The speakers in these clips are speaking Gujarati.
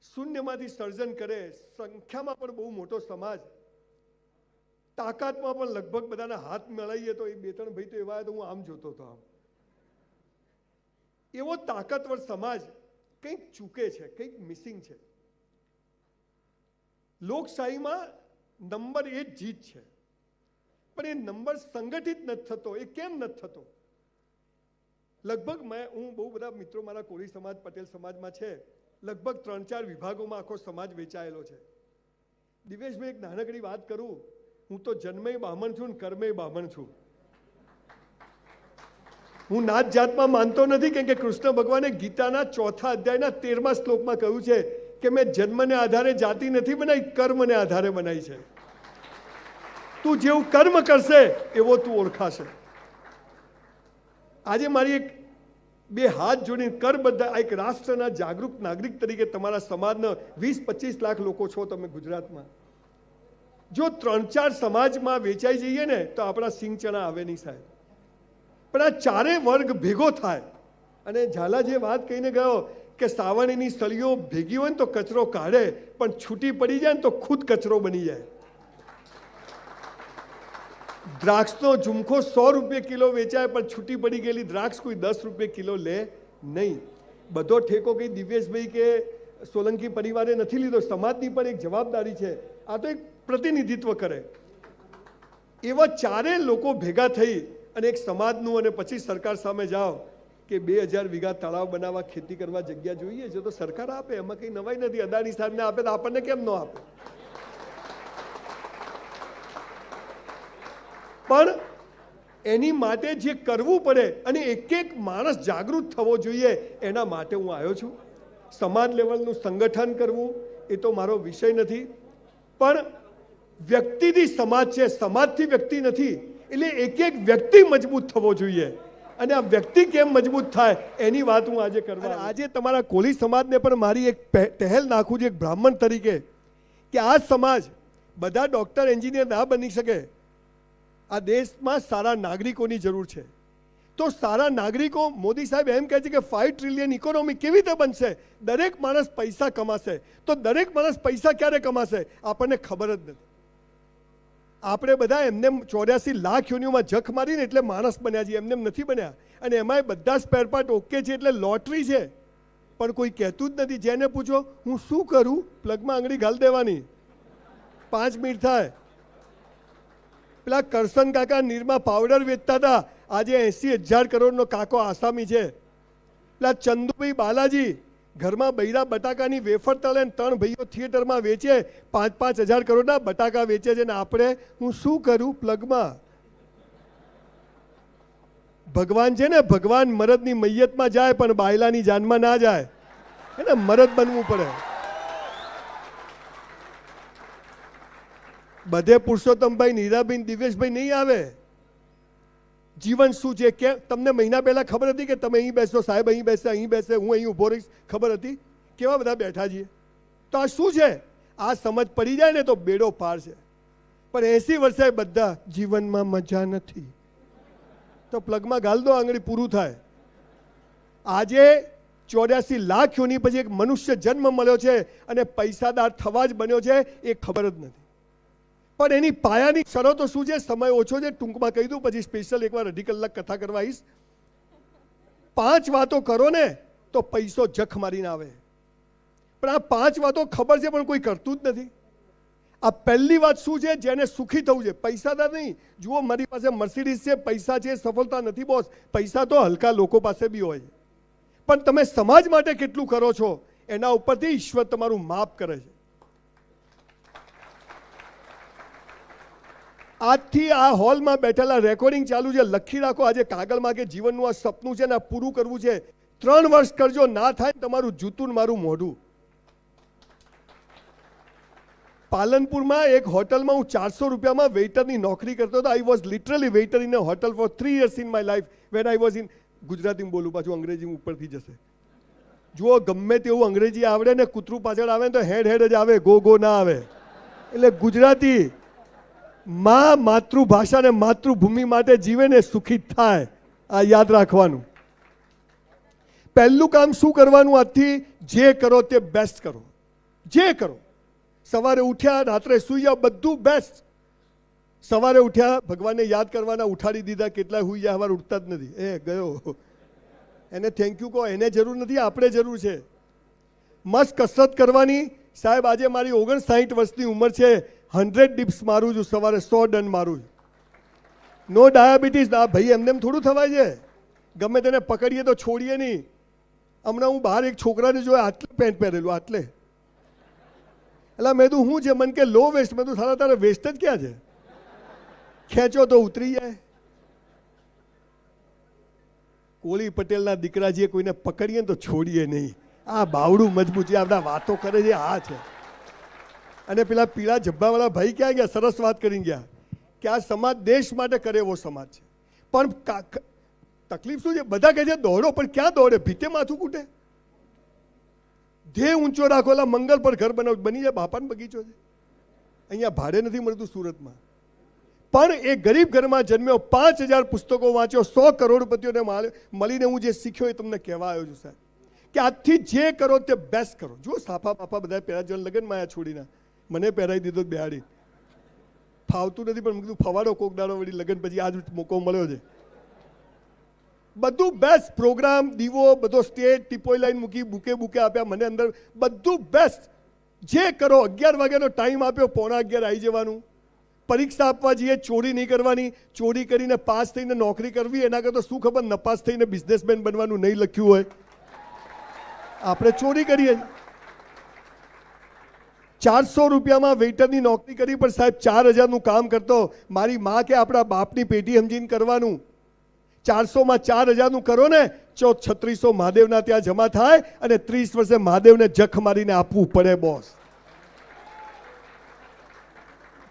શૂન્યમાંથી સર્જન કરે, સંખ્યામાં પણ બહુ મોટો સમાજ, તાકાતમાં પણ લગભગ બધાના હાથ મેળવીએ તો એ 2-3 ભાઈ તો એવા તો હું આમ જોતો હતો, આમ એવો તાકાતવર સમાજ કંઈક ચૂકે છે, કંઈક મિસિંગ છે. લોકશાહીમાં નંબર એ જ જીત છે, પણ એ નંબર સંગઠિત નથી થતો. એ કેમ નથી થતો? લગભગ હું બહુ બધા મિત્રો મારા કોળી સમાજ, પટેલ સમાજમાં છે, લગભગ 3-4 વિભાગોમાં આખો સમાજ વેચાયેલો છે. દિવેશભાઈ, એક નાનકડી વાત કરું, હું તો જન્મે બ્રાહ્મણ છું ને કર્મે બ્રાહ્મણ છું. હું નાત જાતમાં માનતો નથી, કેમ કે કૃષ્ણ ભગવાને ગીતાના 4થા અધ્યાયના 13મા શ્લોકમાં કહ્યું છે કે મેં જન્મને આધારે જાતિ નથી બનાવી, કર્મને આધારે બનાવી છે. તું જેવું કર્મ કરશે એવો તું ઓળખાશે. આજે મારી એક 2 હાથ જોડીને કર બધા એક રાષ્ટ્રના જાગૃત નાગરિક તરીકે તમારા સમાજના 20-25 લાખ લોકો છો તમે ગુજરાતમાં. જો 3-4 સમાજમાં વેચાઈ જઈએ ને તો આપણા સિંગ ચણા આવે નહીં સાહેબ. પણ આ 4 વર્ગ ભેગો થાય, અને ઝાલા જે વાત કહીને ગયો કે સાવરણીની સળીઓ ભેગી હોય ને તો કચરો કાઢે, પણ છૂટી પડી જાય ને તો ખુદ કચરો બની જાય. દ્રાક્ષનો ઝુમખો 100 રૂપિયા કિલો વેચાય, પણ છૂટી પડી ગયેલી દ્રાક્ષ કોઈ 10 રૂપિયા કિલો લે નહીં. બધો ઠેકો કઈ દિવ્યેશભાઈ કે સોલંકી પરિવારે નથી લીધો, સમાજની પણ એક જવાબદારી છે. આ તો એક પ્રતિનિધિત્વ કરે. એવા 4 લોકો ભેગા થઈ અને એક સમાજનું, અને પછી સરકાર સામે જાઓ કે 2000 વીઘા તળાવ બનાવવા, ખેતી કરવા જગ્યા જોઈએ છે, તો સરકાર આપે, એમાં કંઈ નવાઈ નથી. અદાણી સાહેબને આપે તો આપણને કેમ ન આપે? પણ એની માટે જે કરવું પડે, અને એક માણસ જાગૃત થવો જોઈએ, એના માટે હું આવ્યો છું. સમાજ લેવલનું સંગઠન કરવું એ તો મારો વિષય નથી, પણ વ્યક્તિથી સમાજ છે, સમાજથી વ્યક્તિ નથી. એટલે એક વ્યક્તિ મજબૂત થવો જોઈએ, અને આ વ્યક્તિ કેમ મજબૂત થાય એની વાત હું આજે કરવા. આજે તમારા કોળી સમાજને પણ મારી એક પહેલ નાખું છું એક બ્રાહ્મણ તરીકે, કે આ સમાજ બધા ડૉક્ટર, એન્જિનિયર ના બની શકે. આ દેશમાં સારા નાગરિકોની જરૂર છે. તો સારા નાગરિકો, મોદી સાહેબ એમ કહે છે કે 5 ટ્રિલિયન ઇકોનોમી કેવી રીતે બનશે? દરેક માણસ પૈસા કમાશે. તો દરેક માણસ પૈસા ક્યારે કમાશે આપણને ખબર જ નથી. આપણે બધા એમને 84 લાખ યોનિઓમાં જખ મારીને એટલે માણસ બન્યા છીએ, એમને નથી બન્યા. અને એમાંય બધા સ્પેર પાર્ટ ઓકે છે એટલે લોટરી છે, પણ કોઈ કહેતું જ નથી. જેને પૂછો હું શું કરું, પ્લગમાં આંગળી ઘાલ દેવાની, 5 મિનિટ થાય. પેલા કરશન કાકા નીરમાં પાવડર વેચતા હતા, આજે 80,000 કરોડનો કાકો આસામી છે. પેલા ચંદુભાઈ બાલાજી ઘરમાં બૈરા બટાકાની વેફર તળે, 3 ભાઈઓ થિયેટરમાં વેચે, 5-5 હજાર કરોડના બટાકા વેચે છે, ને આપણે હું શું કરું પ્લગમાં. ભગવાન છે ને, ભગવાન મરદની મૈયતમાં જાય પણ બાયલાની જાનમાં ના જાય, એને મરદ બનવું પડે. બધે પુરુષોત્તમભાઈ, નીરાબેન, દિવેશભાઈ નહીં આવે. જીવન શું છે કે તમને મહિના પહેલા ખબર હતી કે તમે અહીં બેસો, સાહેબ અહીં બેસે, અહીં બેસે, હું અહીં ઊભો રહીશ? ખબર હતી? કેવા બધા બેઠા છીએ. તો આ શું છે? આ સમજ પડી જાય ને તો બેડો પાર છે. પણ 80 વર્ષે બધા જીવનમાં મજા નથી, તો પ્લગમાં ગાલ દો, આંગળી પૂરું થાય. આજે 84 લાખ યોની પછી એક મનુષ્ય જન્મ મળ્યો છે અને પૈસાદાર થવા જ બન્યો છે, એ ખબર જ નથી. પણ એની પાયાની શરતો શું છે? સમય ઓછો છે, ટૂંકમાં કહી દઉં, પછી સ્પેશિયલ એકવાર 2.5 કલાક કથા કરવા આવીશ. 5 વાતો કરો ને તો પૈસો જખ મારીને આવે. પણ આ 5 વાતો ખબર છે પણ કોઈ કરતું જ નથી. આ પહેલી વાત શું છે? જેને સુખી થવું છે, પૈસાદાર નહીં. જુઓ, મારી પાસે મર્સિડીઝ છે, પૈસા છે, સફળતા નથી બોસ. પૈસા તો હલકા લોકો પાસે બી હોય, પણ તમે સમાજ માટે કેટલું કરો છો એના ઉપરથી ઈશ્વર તમારું માપ કરે છે. આજથી આ હોલમાં બેઠેલા રેકોર્ડિંગ ચાલુ છે, લખી રાખો આજે કાગળમાં કે જીવનનું આ સપનું છે ને આ પૂરું કરવું છે. 3 વર્ષ કરજો, ના થાય તમારું જૂતું ને મારું મોઢું. પાલનપુરમાં એક હોટલમાં હું 400 રૂપિયામાં વેઇટરની નોકરી કરતો હતો. I was literally waiter in a hotel for 3 years in my life when I was in. Gujarati બોલું, પાછું અંગ્રેજી ઉપરથી જશે. જુઓ, ગમે તેવું અંગ્રેજી આવડે ને કૂતરું પાછળ આવે ને તો હેડ હેડ જ આવે, ગો ગો ના આવે. એટલે ગુજરાતી માં માતૃભાષા ને માતૃભૂમિ માટે જીવે ને સુખી થાય, આ યાદ રાખવાનું. પહેલું કામ શું કરવાનું? આજથી જે કરો તે બેસ્ટ કરો. જે કરો, સવારે ઉઠ્યા, રાત્રે સૂઈ જાઓ, બધું બેસ્ટ. સવારે ઉઠ્યા, ભગવાનને યાદ કરવાના, ઉઠાડી દીધા, કેટલાય સૂઈ જાય, સવારે ઉઠતા જ નથી. એ ગયો, એને થેન્ક યુ કહો. એને જરૂર નથી, આપણે જરૂર છે. મસ્ત કસરત કરવાની. સાહેબ આજે મારી 59 વર્ષની ઉંમર છે, 100 ડિપ્સ મારું છું સવારે, 100 ડન મારું છું. નો ડાયાબિટીસ. ના ભાઈ, એમને થોડું થવાય છે. ગમે તેને પકડીએ તો છોડીએ નહીં. હમણાં હું બહાર એક છોકરાને જોયા, આટલે પેન્ટ પહેરેલું, આટલે. એટલે મેં તું શું છે? મને કે લો વેસ્ટ. મેં તું સારા તારે વેસ્ટ જ ક્યાં છે? ખેંચો તો ઉતરી જાય. કોળી પટેલના દીકરાજીએ કોઈને પકડીએ ને તો છોડીએ નહીં. આ બાવડું મજબૂત છે, આપણા વાતો કરે છે, આ છે. અને પેલા પીળા જબ્બાવાળા ભાઈ ક્યાં ગયા? સરસ વાત કરીને ગયા કે આ સમાજ દેશ માટે કરે એવો સમાજ છે. પણ તકલીફ શું છે? બધા કહે છે દોડો, પણ ક્યાં દોડે? ભીતે માથું કૂટે. ધ્યેય ઊંચો રાખો. એટલે મંગલ પર ઘર બનાવ, બની જાય. બાપાનો બગીચો છે, અહીંયા ભાડે નથી મળતું સુરતમાં. પણ એ ગરીબ ઘરમાં જન્મ્યો, 5000 પુસ્તકો વાંચ્યો, 100 કરોડપતિઓને મળીને હું જે શીખ્યો એ તમને કહેવા આવ્યો છું સાહેબ, કે આજથી જે કરો તે બેસ્ટ કરો. જો સાફા બાપા બધા પહેરા જણ લગનમાં આયા છોડીને મને પહેરાવી દીધો બેહાડી. ફાવતું નથી, પણ મેં કીધું ફવાડો કોક દાડો વળી લગન પછી આજ મોકો મળ્યો છે. બધું બેસ્ટ પ્રોગ્રામ, દીવો, બધો સ્ટેજ, ટીપોઈ લાઈન મૂકી, બુકે આપ્યા મને અંદર, બધું બેસ્ટ. જે કરો. 11 વાગ્યાનો ટાઈમ આપ્યો, 11:15 આવી જવાનું. પરીક્ષા આપવા જઈએ, ચોરી નહીં કરવાની. ચોરી કરીને પાસ થઈને નોકરી કરવી, એના કરતાં શું ખબર નપાસ થઈને બિઝનેસમેન બનવાનું નહીં લખ્યું હોય. આપણે ચોરી કરીએ. 400 રૂપિયામાં વેઇટરની નોકરી કરી, પણ સાહેબ 4000નું કામ કરતો. મારી માં કે આપણા બાપની પેટી સમજીને કરવાનું. 400માં 4000નું કરો ને, 3600 મહાદેવના ત્યાં જમા થાય, અને 30 વર્ષે મહાદેવને જખ મારીને આપવું પડે બોસ.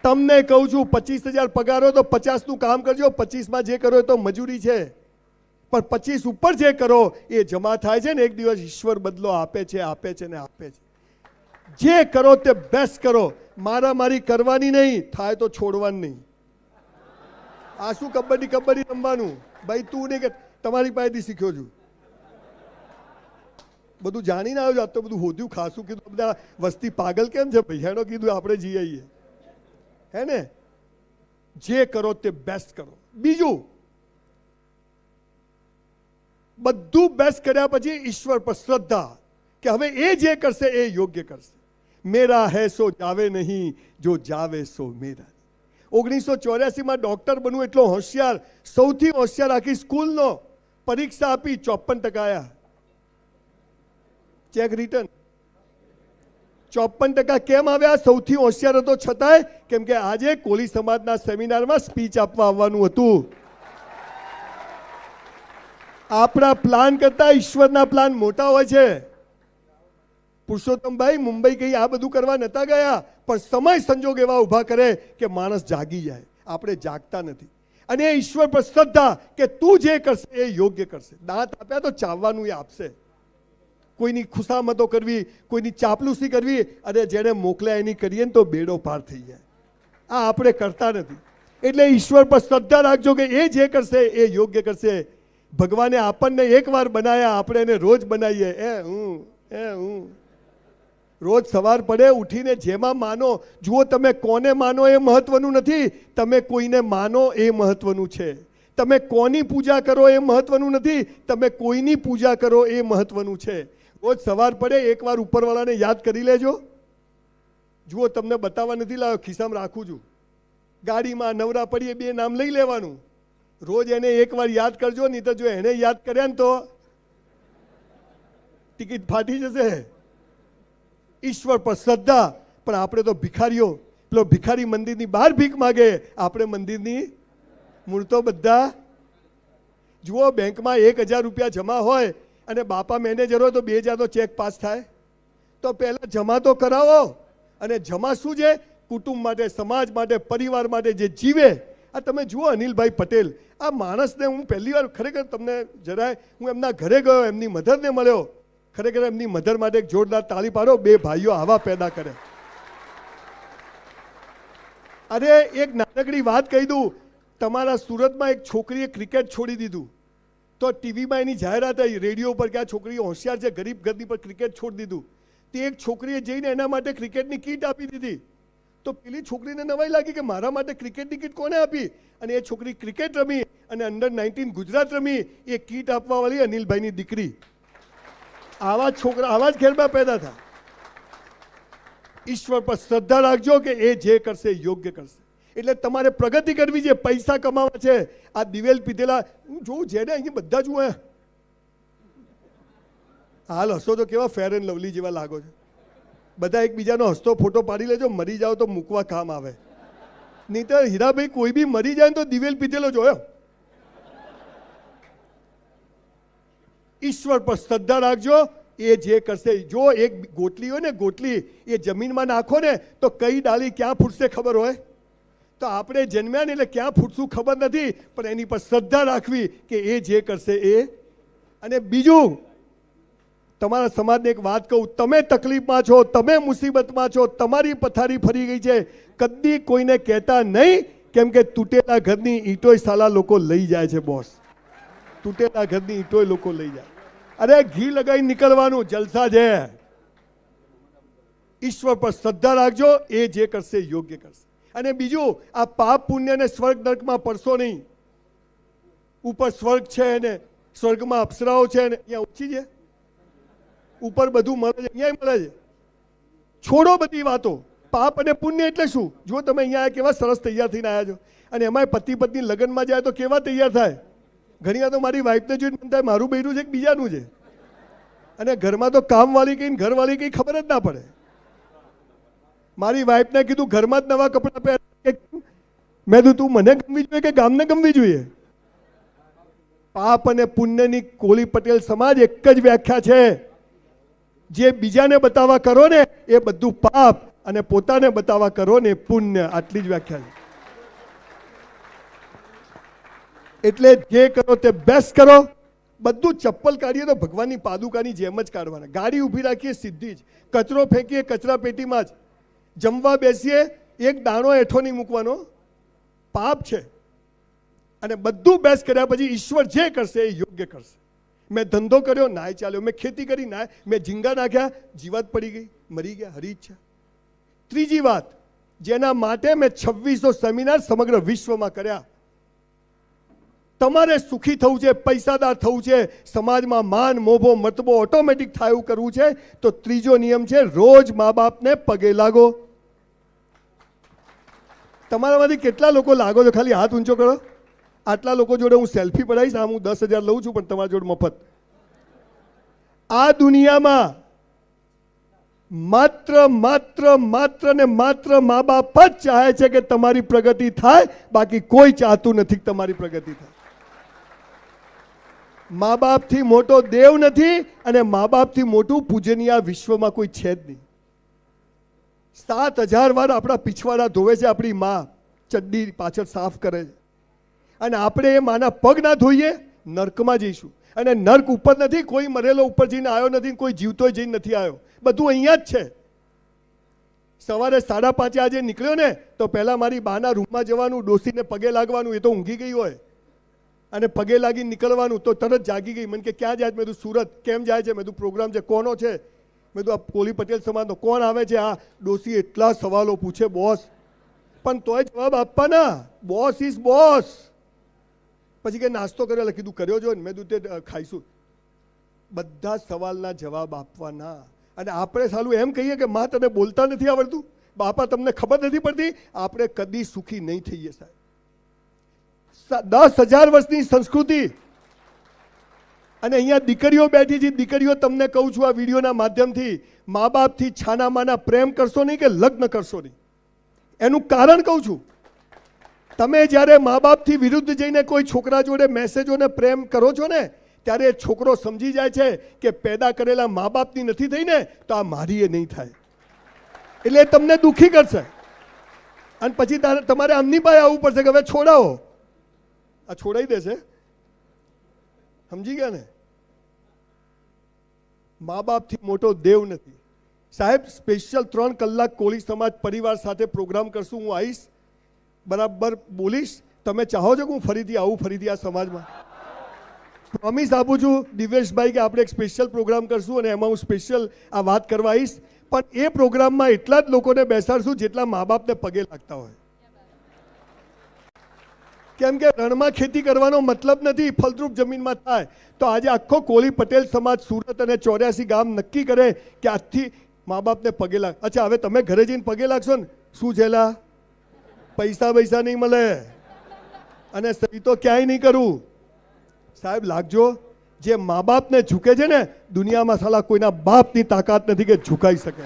તમને કહું છું, 25000 પગાર હોય તો 50નું કામ કરજો. 25માં જે કરો એ તો મજૂરી છે, પણ 25 ઉપર જે કરો એ જમા થાય છે ને, એક દિવસ ઈશ્વર બદલો આપે છે, આપે છે ને આપે છે. જે કરો તે બેસ્ટ કરો. મારી કરવાની નહીં, થાય તો છોડવાનું નહીં. આ શું કબડ્ડી રમવાનું? ભાઈ તું નહીં, કે તમારી પાસેથી શીખ્યો છું. બધું જાણીને આવ્યો છું. આજ તો બધું હોદ્યું ખાસું કીધું. બધા વસ્તી પાગલ કેમ છે ભાઈ? હેડો કીધું આપણે જઈ આવીએ, હે ને? જે કરો તે બેસ્ટ કરો. બીજું, બધું બેસ્ટ કર્યા પછી ઈશ્વર પર શ્રદ્ધા, કે હવે એ જે કરશે એ યોગ્ય કરશે. મેરા હૈ સો જાવે નહીં, જો જાવે સો મેરા. 1984માં ડોક્ટર બનવું એટલો હોશિયાર, સૌથી હોશિયાર આખી સ્કૂલનો. પરીક્ષા આપી, 54% આવ્યા. Cheque return. 54% કેમ આવ્યા? સૌથી હોશિયાર હતો છતાંય. કેમ કે આજે કોળી સમાજના સેમિનારમાં સ્પીચ આપવા આવવાનું હતું. આપણા પ્લાન કરતા ઈશ્વરના પ્લાન મોટા હોય છે. પુરુષોત્તમભાઈ મુંબઈ ગઈ, આ બધું કરવા નતા ગયા, પણ સમય સંજોગ એવા ઉભા કરે કે માણસ જાગી જાય. આપણે જાગતા નથી. અને ઈશ્વર પર શ્રદ્ધા, કે તું જે કરશે એ યોગ્ય કરશે. દાંત આપ્યા તો ચાવવાનું એ આપશે. કોઈની ખુશામતો કરવી, કોઈની ચાપલુસી કરવી, અને જેને મોકલ્યા એની કરીએ ને તો બેડો પાર થઈ જાય. આ આપણે કરતા નથી. એટલે ઈશ્વર પર શ્રદ્ધા રાખજો કે એ જે કરશે એ યોગ્ય કરશે. ભગવાને આપણને એકવાર બનાવ્યા, આપણે એને રોજ બનાવીએ. હું રોજ સવાર પડે ઉઠીને જેમાં માનો. જુઓ, તમે કોને માનો એ મહત્વનું નથી, તમે કોઈને માનો એ મહત્વનું છે. તમે કોની પૂજા કરો એ મહત્વનું નથી, તમે કોઈની પૂજા કરો એ મહત્વનું છે. રોજ સવાર પડે એકવાર ઉપરવાળાને યાદ કરી લેજો. જુઓ, તમને બતાવવા નથી લાવ્યો, ખિસ્સામાં રાખું છું. ગાડીમાં નવરા પડીએ 2 નામ લઈ લેવાનું. રોજ એને એકવાર યાદ કરજો, નહીં તો જો એને યાદ કર્યા ને તો ટિકિટ ફાટી જશે. ઈશ્વર પર શ્રદ્ધા. પણ આપણે તો ભિખારીઓ. પેલો ભિખારી મંદિરની બહાર ભીખ માગે, આપણે મંદિરની મૂળ તો બધા. જુઓ, બેંકમાં 1000 રૂપિયા જમા હોય અને બાપા મેનેજર હોય તો 2000 તો ચેક પાસ થાય. તો પહેલા જમા તો કરાવો. અને જમા શું છે? કુટુંબ માટે, સમાજ માટે, પરિવાર માટે જે જીવે. આ તમે જુઓ અનિલભાઈ પટેલ, આ માણસને હું પહેલી વાર ખરેખર તમને જરાય, હું એમના ઘરે ગયો, એમની મધરને મળ્યો. ખરેખર એમની મધર માટે એક જોરદાર તાળી પાડો. 2 ભાઈઓ આવા પેદા કરે. અરે એક નાનકડી વાત કહી દઉં. તમારા સુરતમાં એક છોકરીએ ક્રિકેટ છોડી દીધું, તો ટીવીમાં એની જાહેરાત આવી, રેડિયો પર, કે આ છોકરી હોશિયાર છે, ગરીબ ઘરની પર ક્રિકેટ છોડી દીધું. તે એક છોકરીએ જઈને એના માટે ક્રિકેટની કીટ આપી દીધી. તો પેલી છોકરીને નવાઈ લાગી કે મારા માટે ક્રિકેટની કીટ કોને આપી, અને એ છોકરી ક્રિકેટ રમી અને અંડર-19 ગુજરાત રમી. એ કીટ આપવાવાળી અનિલભાઈની દીકરી. આવા છોકરા આવા જ ઘેરમાં પેદા થાય. ઈશ્વર પર શ્રદ્ધા રાખજો કે એ જે કરશે એ યોગ્ય કરશે. એટલે તમારે પ્રગતિ કરવી છે, પૈસા કમાવા છે. આ દિવેલ પીધેલા હું જોઉં જેને અહીં બધા જુઓ, હાલ હસો તો કેવા ફેર એન્ડ લવલી જેવા લાગો છો. બધા એકબીજાનો હસતો ફોટો પાડી લેજો, મરી જાઓ તો મૂકવા કામ આવે. નહીં તો હીરાભાઈ કોઈ બી મરી જાય તો દિવેલ પીધેલો જોયો. ઈશ્વર પર શ્રદ્ધા રાખજો, એ જે કરશે. જો એક ગોટલી હોય ને, ગોટલી એ જમીનમાં નાખો ને તો કઈ ડાળી ક્યાં ફૂટશે ખબર હોય? તો આપણે જન્મ્યા ને એટલે ક્યાં ફૂટશું ખબર નથી, પણ એની પર શ્રદ્ધા રાખવી કે એ જે કરશે એ. અને બીજું, તમારા સમાજને એક વાત કહું, તમે તકલીફમાં છો, તમે મુસીબતમાં છો, તમારી પથારી ફરી ગઈ છે, કદી કોઈને કહેતા નહીં, કેમ કે તૂટેલા ઘરની ઈંટોય સાલા લોકો લઈ જાય છે બોસ. તૂટેલા ઘરની ઈંટોય લોકો લઈ જાય. અરે ઘી લગાવી નીકળવાનું, જલસા છે. ઈશ્વર પર શ્રદ્ધા રાખજો, એ જે કરશે યોગ્ય કરશે. અને બીજું, આ પાપ પુણ્ય ને સ્વર્ગ નરકમાં પડશો નહીં. ઉપર સ્વર્ગ છે ને સ્વર્ગમાં અપ્સરાઓ છે ને અહીંયા ઓછી છે, ઉપર બધું મળે છે, અહીંયા મળે છે. છોડો બધી વાતો. પાપ અને પુણ્ય એટલે શું? જો તમે અહીંયા કેવા સરસ તૈયાર થઈને આવ્યા છો, અને એમાંય પતિ પત્ની લગ્નમાં જાય તો કેવા તૈયાર થાય. ઘણી વાર તો મારી વાઈફને જોઈને મન થાય મારું બૈરું છે કે બીજાનું છે. અને ઘરમાં તો કામવાળી કઈ ઘરવાળી કઈ ખબર જ ના પડે. મારી વાઈફને કીધું ઘરમાં જ નવા કપડાં પહેર. મેં કીધું તું મને ગમવી જોઈએ કે ગામને ગમવી જોઈએ? પાપ અને પુણ્યની કોળી પટેલ સમાજ એક જ વ્યાખ્યા છે. જે બીજાને બતાવવા કરો ને એ બધું પાપ, અને પોતાને બતાવવા કરો ને પુણ્ય. આટલી જ વ્યાખ્યા છે. એટલે જે કરો તે બેસ્ટ કરો. બધું ચપ્પલ કાઢીએ તો ભગવાનની પાદુકાની જેમ જ કાઢવાના. ગાડી ઊભી રાખીએ સીધી જ, કચરો ફેંકીએ કચરા પેટીમાં જ, જમવા બેસીએ એક દાણો હેઠો નહીં મૂકવાનો, પાપ છે. અને બધું બેસ્ટ કર્યા પછી ઈશ્વર જે કરશે એ યોગ્ય કરશે. મેં ધંધો કર્યો, નાય ચાલ્યો. મેં ખેતી કરી, નાય. મેં ઝીંગા નાખ્યા, જીવાત પડી ગઈ, મરી ગયા, હરી ઈચ્છા. ત્રીજી વાત, જેના માટે મેં 2600 સેમિનાર સમગ્ર વિશ્વમાં કર્યા. તમારે સુખી થવું છે, પૈસાદાર થવું છે, સમાજમાં માન મોભો મતબો ઓટોમેટિક થાય એવું કરવું છે, તો ત્રીજો નિયમ છે રોજ મા બાપને પગે લાગો. તમારામાંથી કેટલા લોકો લાગો છો? ખાલી હાથ ઊંચો કરો. આટલા લોકો જોડે હું સેલ્ફી પડાવીશ. આમ હું 10,000 લઉં છું, પણ તમારા જોડે મફત. આ દુનિયામાં માત્ર ને માત્ર મા બાપ જ ચાહે છે કે તમારી પ્રગતિ થાય, બાકી કોઈ ચાહતું નથી કે તમારી પ્રગતિ થાય. મા બાપથી મોટો દેવ નથી, અને મા બાપથી મોટું પૂજનીય વિશ્વમાં કોઈ છે જ નહીં. 7,000 વાર આપણા પીછવાડા ધોવે છે આપણી મા, ચડ્ડી પાછળ સાફ કરે છે. અને આપણે એ માના પગ ના ધોઈએ, નર્કમાં જઈશું. અને નર્ક ઉપર નથી, કોઈ મરેલો ઉપર જઈને આવ્યો નથી, કોઈ જીવતો જઈને નથી આવ્યો. બધું અહીંયા જ છે. સવારે 5:30 આજે નીકળ્યો ને તો પહેલા મારી બાના રૂમમાં જવાનું, ડોસીને પગે લાગવાનું. એ તો ઊંઘી ગઈ હોય, અને પગે લાગી નીકળવાનું. તો તરત જાગી ગઈ. મને કે ક્યાં જાય? મેં કીધું સુરત. કેમ જાય છે? મેં કીધું પ્રોગ્રામ છે. કોનો છે? મેં કીધું આ કોળી પટેલ સમાજનો. કોણ આવે છે? આ ડોસી એટલા સવાલો પૂછે બોસ, પણ તોય જવાબ આપવાના. Boss is boss. પછી કે નાસ્તો કર્યો? એટલે કીધું કર્યો જો ને. મેં કીધું તે ખાઈશું. બધા સવાલના જવાબ આપવાના. અને આપણે સાલું એમ કહીએ કે માં તને બોલતા નથી આવડતું, બાપા તમને ખબર નથી પડતી. આપણે કદી સુખી નહીં થઈએ સાહેબ. 10,000 વર્ષની સંસ્કૃતિ, અને અહીંયા દીકરીઓ બેઠી છે. દીકરીઓ, તમને કહું છું આ વિડીયોના માધ્યમથી, મા બાપથી છાના માના પ્રેમ કરશો નહીં કે લગ્ન કરશો નહીં. એનું કારણ કહું છું. તમે જ્યારે મા બાપથી વિરુદ્ધ જઈને કોઈ છોકરા જોડે મેસેજોને પ્રેમ કરો છો ને, ત્યારે છોકરો સમજી જાય છે કે પેદા કરેલા મા બાપની નથી થઈ ને, તો આ મારી એ નહીં થાય. એટલે તમને દુઃખી કરશે. અને પછી તમારે આમની પાસે આવવું પડશે કે હવે છોડાવો. આ છોડાઈ દેશે. સમજી ગયા ને? મા બાપથી મોટો દેવ નથી સાહેબ. સ્પેશિયલ 3 કલાક કોળી સમાજ પરિવાર સાથે પ્રોગ્રામ કરશું. હું આવીશ, બરાબર બોલીશ. તમે ચાહો છો કે હું ફરીથી આવું, ફરીથી આ સમાજમાં? પ્રોમિસ આપું છું દિવેશભાઈ કે આપણે એક સ્પેશિયલ પ્રોગ્રામ કરશું અને એમાં હું સ્પેશિયલ આ વાત કરવા આવીશ, પણ એ પ્રોગ્રામમાં એટલા જ લોકોને બેસાડશું જેટલા મા બાપને પગે લાગતા હોય. કેમ કે રણમાં ખેતી કરવાનો મતલબ નથી, ફળદ્રુપ જમીનમાં થાય. તો આજે આખો કોળી પટેલ સમાજ સુરત અને 84 ગામ નક્કી કરે કે આજથી મા બાપને પગે લાગ. અચ્છા, હવે તમે ઘરે જઈને પગે લાગશો ને, શું છેલા પૈસા નહીં મળે અને સહી તો ક્યાંય નહીં કરું. સાહેબ લાગજો, જે મા બાપને ઝૂકે છે ને, દુનિયામાં સાલા કોઈના બાપની તાકાત નથી કે ઝુકાઈ શકે.